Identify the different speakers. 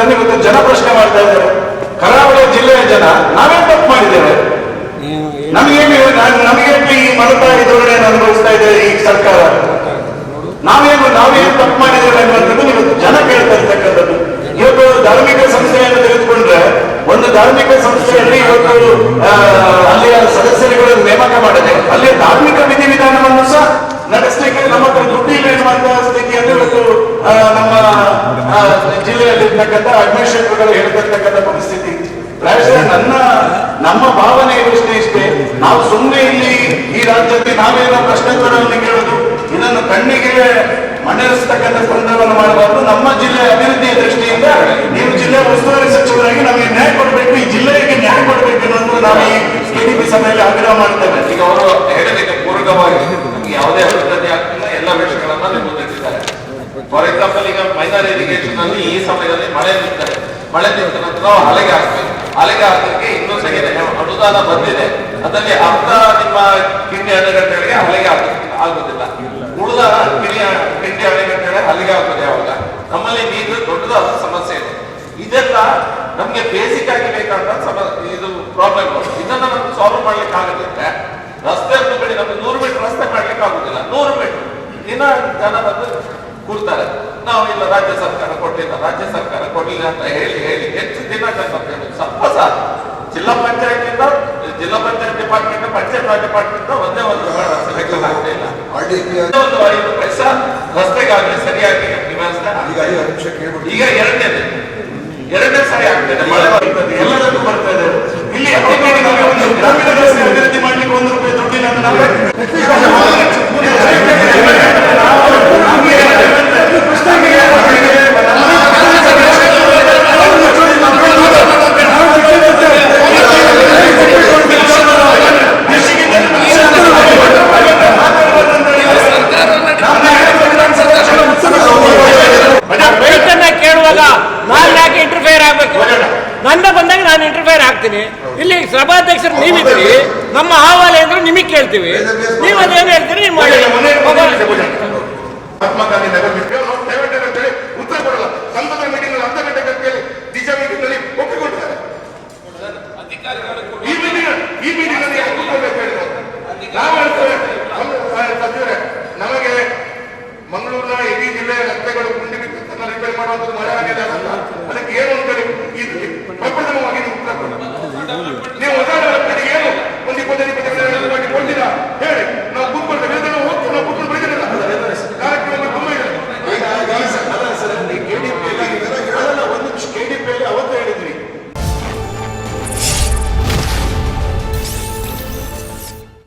Speaker 1: ಅನ್ನೋದನ್ನು ಇವತ್ತು ಜನ ಪ್ರಶ್ನೆ ಮಾಡ್ತಾ ಇದ್ದಾರೆ. ಕರಾವಳಿ ಜಿಲ್ಲೆಯ ಜನ ನಾವೇನ್ ತಪ್ಪು ಮಾಡಿದ್ದೇವೆ? ನಮಗೆ ಈ ಮಲತಾಯಿ ಧೋರಣೆಯನ್ನು ಅನುಭವಿಸ್ತಾ ಇದೆ ಈ ಸರ್ಕಾರ. ನಾವೇನು ತಪ್ಪು ಮಾಡಿದ್ದೇವೆ ಅನ್ನುವಂಥದ್ದು ಇವತ್ತು ಜನ ಕೇಳ್ತಾ ಇರ್ತಕ್ಕಂಥದ್ದು. ಇವತ್ತು ಧಾರ್ಮಿಕ ಸಂಸ್ಥೆಯನ್ನು ತೆಗೆದುಕೊಂಡ್ರೆ ಒಂದು ಧಾರ್ಮಿಕ ಸಂಸ್ಥೆಯಲ್ಲಿ ಇವತ್ತು ಅಲ್ಲಿಯ ಸದಸ್ಯರುಗಳನ್ನು ನೇಮಕ ಮಾಡಿದೆ, ಅಲ್ಲಿ ಧಾರ್ಮಿಕ ವಿಧಿವಿಧಾನವನ್ನು ಸಹ ನಡೆಸಲಿಕ್ಕೆ ನಮ್ಮ ದುಡ್ಡು ಇಲ್ಲ ಎನ್ನುವಂತಹ ಸ್ಥಿತಿಯನ್ನು ಇವತ್ತು ನಮ್ಮ ಜಿಲ್ಲೆಯಲ್ಲಿರ್ತಕ್ಕಂಥ ಅಡ್ಮಿನಿಸ್ಟ್ರೇಟರ್ಗಳು ಹೇಳ್ತಿರ್ತಕ್ಕಂಥ ಪರಿಸ್ಥಿತಿ. ಪ್ರಾಯಶಃ ನಮ್ಮ ಭಾವನೆ ಇಷ್ಟೇ, ನಾವು ಸುಮ್ಮನೆ ಇಲ್ಲಿ ಈ ರಾಜ್ಯಕ್ಕೆ ನಾವೇನೋ ಪ್ರಶ್ನೋತ್ತರವನ್ನು ಕೇಳುದು, ಇದನ್ನು ಕಣ್ಣಿಗೆ ಮಣ್ಣಿರಿಸತಕ್ಕಂಥ ಸಂದರ್ಭವನ್ನು ಮಾಡಬಾರದು. ನಮ್ಮ ಜಿಲ್ಲೆ ಅಭಿವೃದ್ಧಿಯ ದೃಷ್ಟಿಯಿಂದ ನೀವು ಜಿಲ್ಲೆ ಉಸ್ತುವಾರಿ ಸಚಿವರಾಗಿ ನಮಗೆ ನ್ಯಾಯ ಕೊಡಬೇಕು, ಈ ಜಿಲ್ಲೆಗೆ ನ್ಯಾಯ ಕೊಡಬೇಕು ಅನ್ನೋದು ನಾವು ಈ ಕೆಡಿಪಿ ಸಭೆಯಲ್ಲಿ ಆಗ್ರಹ ಮಾಡ್ತೇವೆ.
Speaker 2: ಈಗ ಅವರು ಹೇಳಲಿಕ್ಕೆ ಪೂರಕವಾಗಿ ನಮಗೆ ಯಾವುದೇ ಅಭಿವೃದ್ಧಿ ಆಗ್ತಿಲ್ಲ, ಎಲ್ಲ ವಿಷಯಗಳನ್ನ ನೀವು ಮುಂದಿಟ್ಟಿದ್ದಾರೆ. ಫಾರ್ ಎಕ್ಸಾಂಪಲ್, ಈಗ ಮೈನರ್ ಇರಿಗೇಷನ್ ಅಲ್ಲಿ ಈ ಸಮಯದಲ್ಲಿ ಮಳೆ ನಿಂತ ನಂತರ ಅಲೆಗೆ ಹಾಕಲಿಕ್ಕೆ ಇನ್ನೂ ಸಹ ಅನುದಾನ ಬಂದಿದೆ. ಅದರಲ್ಲಿ ಅರ್ಧ ನಿಮ್ಮ ಕಿಂಡಿ ಅಣೆಕಟ್ಟೆಗಳಿಗೆ ಅಲೆಗೆ ಆಗುದಿಲ್ಲ, ಉಳಿದ ಕಿಂಡಿ ಅಣೆಕಟ್ಟೆಗಳಿಗೆ ಅಲ್ಲಿಗೆ ಆಗುತ್ತದೆ. ಯಾವಾಗ ನಮ್ಮಲ್ಲಿ ನೀರು ದೊಡ್ಡದಾದ ಸಮಸ್ಯೆ ಇದೆ. ಇದೆಲ್ಲ ನಮ್ಗೆ ಬೇಸಿಕ್ ಆಗಿ ಬೇಕಾದ ಇದು ಪ್ರಾಬ್ಲಮ್. ಇದನ್ನ ನಮ್ಗೆ ಸಾಲ್ವ್ ಮಾಡ್ಲಿಕ್ಕೆ ಆಗೋದಿದ್ರೆ ರಸ್ತೆ ಬಿಡಿ, ನಮ್ಗೆ 100 ಮೀಟರ್ ರಸ್ತೆ ಮಾಡ್ಲಿಕ್ಕೆ ಆಗುದಿಲ್ಲ. 100 ಮೀಟರ್ ದಿನ ಜನ ಬಂದು ಕೂರ್ತಾರೆ, ನಾವು ಇಲ್ಲ ರಾಜ್ಯ ಸರ್ಕಾರ ಕೊಟ್ಟಿಲ್ಲ ಅಂತ ಹೇಳಿ ಹೆಚ್ಚು ದಿನ ಸ್ವಲ್ಪ ಸಾಲ ಜಿಲ್ಲಾ ಪಂಚಾಯತ್ ಡಿಪಾರ್ಟ್ಮೆಂಟ್ ಪಂಚಾಯತ್ ರಾಜ್ ಡಿಪಾರ್ಟ್ಮೆಂಟ್ ಒಂದೇ ಒಂದು ಸೆಲೆಕ್ಷನ್ ಆಗ್ತಾ ಇಲ್ಲ. ಒಂದು 5 ಪೈಸಾ ರಸ್ತೆಗಾಗಲಿ ಸರಿಯಾಗಿ ಈಗ ಎರಡನೇ ಸಾರಿ ಆಗ್ತದೆ, ಮಳೆ ಬರ್ತದೆ, ಎಲ್ಲದಕ್ಕೂ ಬರ್ತಾ ಇದೆ. ಇಲ್ಲಿ ಗ್ರಾಮೀಣ ರಸ್ತೆ ಅಭಿವೃದ್ಧಿ ಮಾಡ್ಲಿಕ್ಕೆ 1 ರೂಪಾಯಿ ದುಡ್ಡಿಲ್ಲ ಅಂತ ನಾವೇ
Speaker 3: ನನ್ನ ಬಂದಾಗ ನಾನು ಇಂಟರ್ಫೇರ್ ಆಗ್ತೀನಿ. ಇಲ್ಲಿ ಸಭಾಧ್ಯಕ್ಷರು ನೀವಿದ್ರಿ, ನಮ್ಮ ಅಹವಾಲು ಅಂದ್ರೆ ನಿಮಗೆ ಕೇಳ್ತೀವಿ, ನೀವು ಅದೇನು ಹೇಳ್ತೀರಿ ನೀವು ಮಾಡಿ.
Speaker 1: ಮಹಾತ್ಮ ಗಾಂಧಿ ನಗರ ಉತ್ತರ ಕೊಡಲ್ಲ. ಸಂಸದ ಮೀಟಿಂಗ್ ಅರ್ಧ ಗಂಟೆ ಕೇಳಿ ದಿಶಾ ಮೀಟಿಂಗ್ ನಲ್ಲಿ ಒಪ್ಪಿಕೊಂಡಿದ್ದಾರೆ. ಈ ಮೀಟಿಂಗ್ ನಲ್ಲಿ ನಾವು ಹೇಳ್ತೇವೆ ಸಚಿವರೇ, ನಮಗೆ ಮಂಗಳೂರಿನ ಇಡೀ ಜಿಲ್ಲೆಯ ರಸ್ತೆಗಳು ಗುಂಡಿ ಬಿದ್ದು ರಿಪೇರ್ ಮಾಡುವಂಥದ್ದು ಮಳೆ ಆಗಿದೆ ಅಂತ, ಅದಕ್ಕೆ ಏನು ಅಂತೇಳಿ ಪ್ರಪ್ರಥಮವಾಗಿ ನೀವು ಉತ್ತರ ಕೊಡಿ. ನೀವು ಹೊಸ ರಸ್ತೆಗೆ ಏನು 1 20 ಕೊಡ್ತೀರಾ ಹೇಳಿ.